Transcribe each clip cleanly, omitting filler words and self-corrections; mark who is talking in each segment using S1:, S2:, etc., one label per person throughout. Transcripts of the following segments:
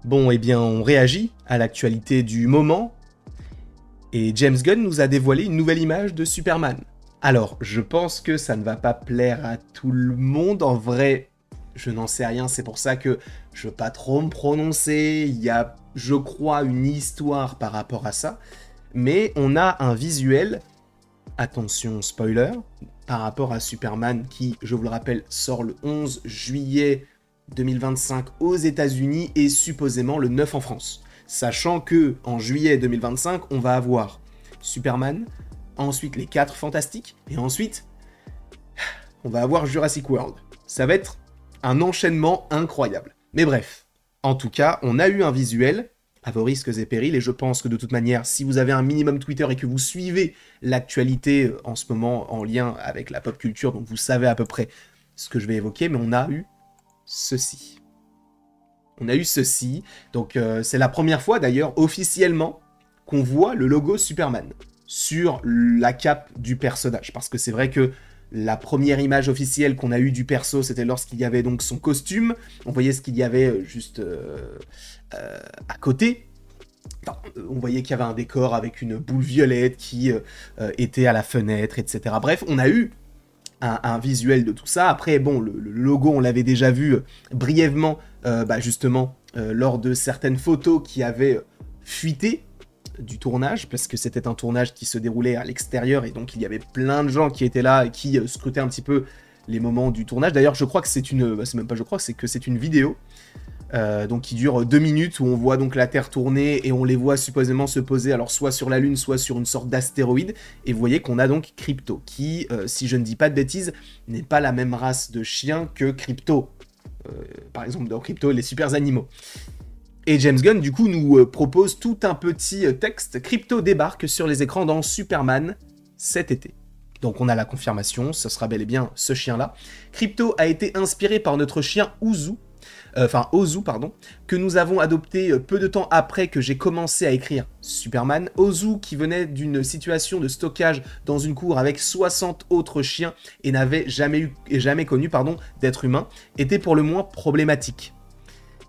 S1: Bon, eh bien, on réagit à l'actualité du moment, et James Gunn nous a dévoilé une nouvelle image de Superman. Alors, je pense que ça ne va pas plaire à tout le monde, en vrai, je n'en sais rien, c'est pour ça que je veux pas trop me prononcer, il y a, je crois, une histoire par rapport à ça, mais on a un visuel, attention spoiler, par rapport à Superman qui, je vous le rappelle, sort le 11 juillet 2025 aux États-Unis et supposément le 9 en France. Sachant que en juillet 2025, on va avoir Superman, ensuite les 4 Fantastiques, et ensuite, on va avoir Jurassic World. Ça va être un enchaînement incroyable. Mais bref, en tout cas, on a eu un visuel à vos risques et périls, et je pense que de toute manière, si vous avez un minimum Twitter et que vous suivez l'actualité en ce moment en lien avec la pop culture, donc vous savez à peu près ce que je vais évoquer, mais on a eu ceci. On a eu ceci, donc c'est la première fois d'ailleurs officiellement qu'on voit le logo Superman sur la cape du personnage, parce que c'est vrai que la première image officielle qu'on a eue du perso, c'était lorsqu'il y avait donc son costume, on voyait ce qu'il y avait juste à côté. Enfin, on voyait qu'il y avait un décor avec une boule violette qui était à la fenêtre, etc. Bref, on a eu un visuel de tout ça. Après, bon, le logo, on l'avait déjà vu brièvement, justement, lors de certaines photos qui avaient fuité du tournage, parce que c'était un tournage qui se déroulait à l'extérieur, et donc il y avait plein de gens qui étaient là et qui scrutaient un petit peu les moments du tournage. D'ailleurs, je crois que c'est une... c'est même pas je crois, c'est que c'est une vidéo donc qui dure 2 minutes, où on voit donc la Terre tourner et on les voit supposément se poser, alors soit sur la Lune, soit sur une sorte d'astéroïde, et vous voyez qu'on a donc Krypto, qui, si je ne dis pas de bêtises, n'est pas la même race de chien que Krypto. Par exemple, dans Krypto, les super animaux. Et James Gunn, du coup, nous propose tout un petit texte. Krypto débarque sur les écrans dans Superman cet été. Donc on a la confirmation, ce sera bel et bien ce chien-là. Krypto a été inspiré par notre chien Ozu, que nous avons adopté peu de temps après que j'ai commencé à écrire Superman. Ozu, qui venait d'une situation de stockage dans une cour avec 60 autres chiens et n'avait jamais connu d'être humain, était pour le moins problématique.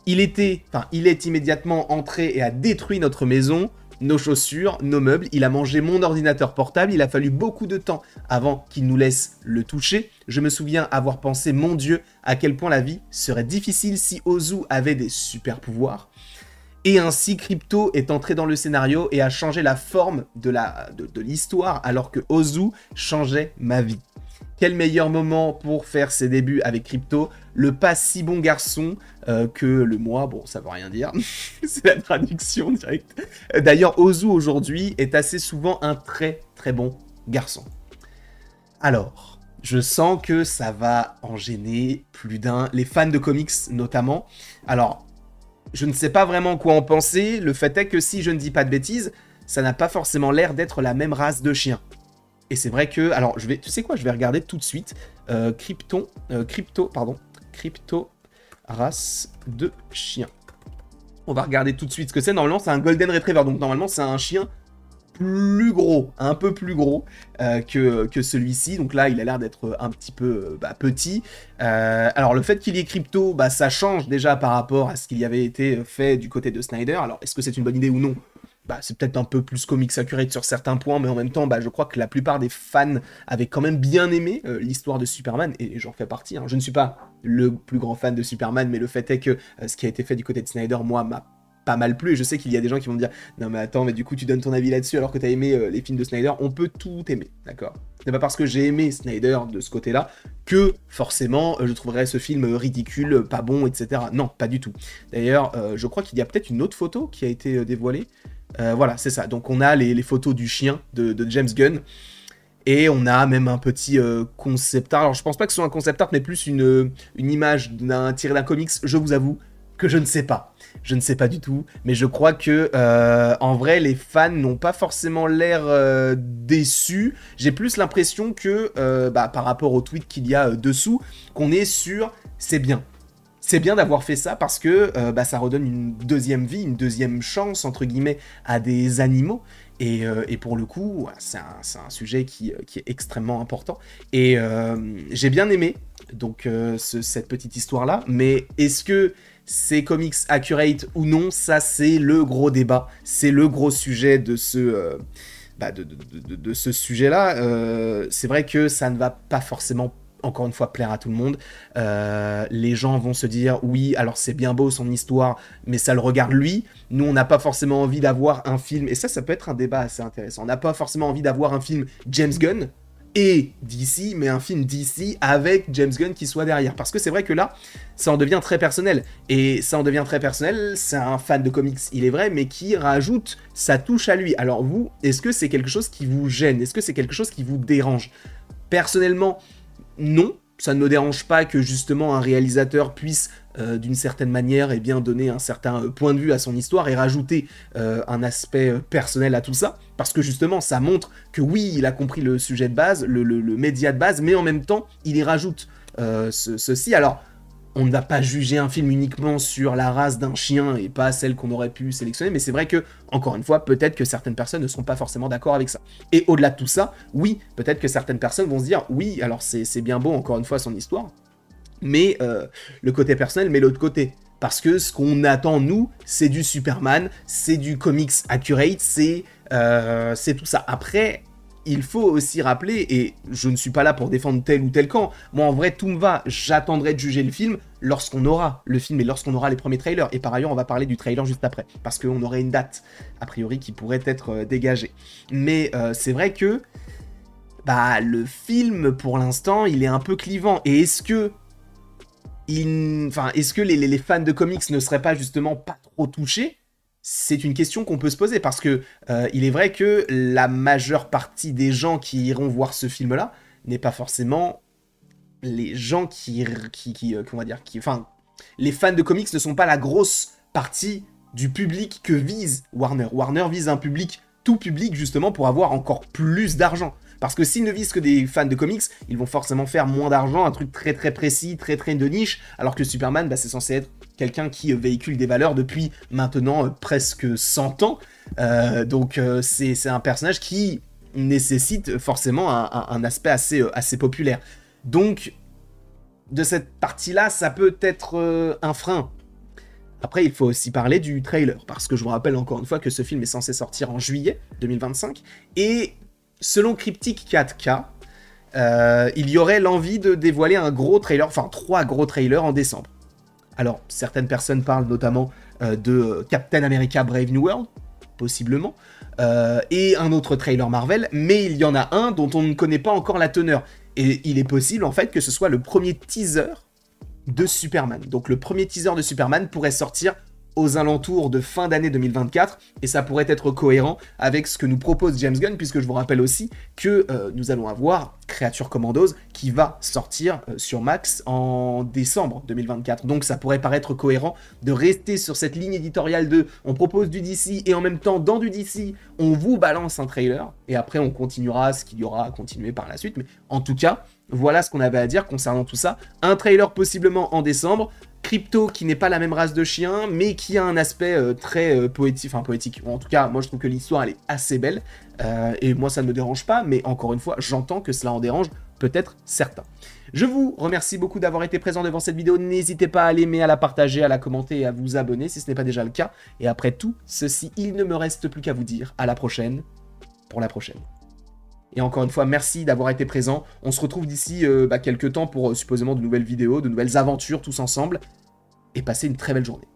S1: Il est immédiatement entré et a détruit notre maison, nos chaussures, nos meubles, il a mangé mon ordinateur portable, il a fallu beaucoup de temps avant qu'il nous laisse le toucher. Je me souviens avoir pensé, mon Dieu, à quel point la vie serait difficile si Ozu avait des super pouvoirs. Et ainsi, Krypto est entré dans le scénario et a changé la forme de l'histoire, alors que Ozu changeait ma vie. Quel meilleur moment pour faire ses débuts avec Krypto, le pas si bon garçon que le moi, bon ça veut rien dire, c'est la traduction directe. D'ailleurs, Ozu aujourd'hui est assez souvent un très très bon garçon. Alors, je sens que ça va en gêner plus d'un, les fans de comics notamment. Alors, je ne sais pas vraiment quoi en penser, le fait est que si je ne dis pas de bêtises, ça n'a pas forcément l'air d'être la même race de chien. Et c'est vrai que, alors, tu sais quoi, je vais regarder tout de suite. Krypto, race de chien. On va regarder tout de suite ce que c'est. Normalement, c'est un Golden Retriever, donc normalement, c'est un chien plus gros, un peu plus gros que celui-ci. Donc là, il a l'air d'être un petit peu petit. Alors, le fait qu'il y ait Krypto, ça change déjà par rapport à ce qu'il y avait été fait du côté de Snyder. Alors, est-ce que c'est une bonne idée ou non ? C'est peut-être un peu plus comics accurate sur certains points, mais en même temps, je crois que la plupart des fans avaient quand même bien aimé l'histoire de Superman, et j'en fais partie. Hein. Je ne suis pas le plus grand fan de Superman, mais le fait est que ce qui a été fait du côté de Snyder, moi, m'a pas mal plu, et je sais qu'il y a des gens qui vont me dire « Non mais attends, mais du coup tu donnes ton avis là-dessus alors que t'as aimé les films de Snyder », on peut tout aimer, d'accord ? C'est pas parce que j'ai aimé Snyder de ce côté-là que forcément je trouverais ce film ridicule, pas bon, etc. Non, pas du tout. D'ailleurs, je crois qu'il y a peut-être une autre photo qui a été dévoilée. Voilà, c'est ça. Donc on a les photos du chien de James Gunn. Et on a même un petit concept art. Alors je pense pas que ce soit un concept art, mais plus une image tirée d'un comics. Je vous avoue que je ne sais pas. Je ne sais pas du tout. Mais je crois que en vrai, les fans n'ont pas forcément l'air déçus. J'ai plus l'impression que par rapport au tweet qu'il y a dessous, qu'on est sur c'est bien. C'est bien d'avoir fait ça parce que ça redonne une deuxième vie, une deuxième chance, entre guillemets, à des animaux. Et pour le coup, c'est un sujet qui est extrêmement important. Et j'ai bien aimé donc cette petite histoire-là. Mais est-ce que c'est comics accurate ou non, ça c'est le gros débat, c'est le gros sujet de ce, de ce sujet-là. C'est vrai que ça ne va pas forcément, encore une fois, plaire à tout le monde. Les gens vont se dire, oui, alors c'est bien beau son histoire, mais ça le regarde lui. Nous, on n'a pas forcément envie d'avoir un film, et ça peut être un débat assez intéressant. On n'a pas forcément envie d'avoir un film James Gunn et DC, mais un film DC avec James Gunn qui soit derrière. Parce que c'est vrai que là, ça en devient très personnel. Et ça en devient très personnel, c'est un fan de comics, il est vrai, mais qui rajoute sa touche à lui. Alors vous, est-ce que c'est quelque chose qui vous gêne? Est-ce que c'est quelque chose qui vous dérange? Personnellement, non. Ça ne me dérange pas que justement un réalisateur puisse d'une certaine manière donner un certain point de vue à son histoire et rajouter un aspect personnel à tout ça, parce que justement ça montre que oui, il a compris le sujet de base, le média de base, mais en même temps il y rajoute ceci. Alors on ne va pas juger un film uniquement sur la race d'un chien et pas celle qu'on aurait pu sélectionner, mais c'est vrai que, encore une fois, peut-être que certaines personnes ne sont pas forcément d'accord avec ça. Et au-delà de tout ça, oui, peut-être que certaines personnes vont se dire, oui, alors c'est bien beau, encore une fois, son histoire, mais le côté personnel, mais l'autre côté. Parce que ce qu'on attend, nous, c'est du Superman, c'est du comics accurate, c'est tout ça. Après, il faut aussi rappeler, et je ne suis pas là pour défendre tel ou tel camp, moi en vrai tout me va, j'attendrai de juger le film lorsqu'on aura le film et lorsqu'on aura les premiers trailers, et par ailleurs on va parler du trailer juste après, parce qu'on aurait une date, a priori, qui pourrait être dégagée. Mais c'est vrai que le film, pour l'instant, il est un peu clivant, et est-ce que les fans de comics ne seraient pas justement pas trop touchés? C'est une question qu'on peut se poser, parce que il est vrai que la majeure partie des gens qui iront voir ce film-là n'est pas forcément les gens les fans de comics ne sont pas la grosse partie du public que vise Warner. Warner vise un public, tout public, justement, pour avoir encore plus d'argent. Parce que s'ils ne visent que des fans de comics, ils vont forcément faire moins d'argent, un truc très très précis, très très de niche, alors que Superman, c'est censé être quelqu'un qui véhicule des valeurs depuis maintenant presque 100 ans. Donc c'est un personnage qui nécessite forcément un aspect assez populaire. Donc, de cette partie-là, ça peut être un frein. Après, il faut aussi parler du trailer, parce que je vous rappelle encore une fois que ce film est censé sortir en juillet 2025, et selon Cryptic 4K, il y aurait l'envie de dévoiler un gros trailer, enfin 3 gros trailers en décembre. Alors, certaines personnes parlent notamment de Captain America Brave New World, possiblement, et un autre trailer Marvel, mais il y en a un dont on ne connaît pas encore la teneur. Et il est possible, en fait, que ce soit le premier teaser de Superman. Donc le premier teaser de Superman pourrait sortir aux alentours de fin d'année 2024, et ça pourrait être cohérent avec ce que nous propose James Gunn, puisque je vous rappelle aussi que nous allons avoir Creature Commandos qui va sortir sur Max en décembre 2024. Donc ça pourrait paraître cohérent de rester sur cette ligne éditoriale de on propose du DC et en même temps dans du DC on vous balance un trailer, et après on continuera ce qu'il y aura à continuer par la suite. Mais en tout cas, voilà ce qu'on avait à dire concernant tout ça. Un trailer possiblement en décembre, Crypto qui n'est pas la même race de chien, mais qui a un aspect très poétique, ou en tout cas, moi je trouve que l'histoire elle est assez belle, et moi ça ne me dérange pas, mais encore une fois, j'entends que cela en dérange peut-être certains. Je vous remercie beaucoup d'avoir été présent devant cette vidéo, n'hésitez pas à l'aimer, à la partager, à la commenter et à vous abonner si ce n'est pas déjà le cas, et après tout ceci, il ne me reste plus qu'à vous dire à la prochaine, pour la prochaine. Et encore une fois, merci d'avoir été présent. On se retrouve d'ici quelques temps pour supposément de nouvelles vidéos, de nouvelles aventures tous ensemble. Et passez une très belle journée.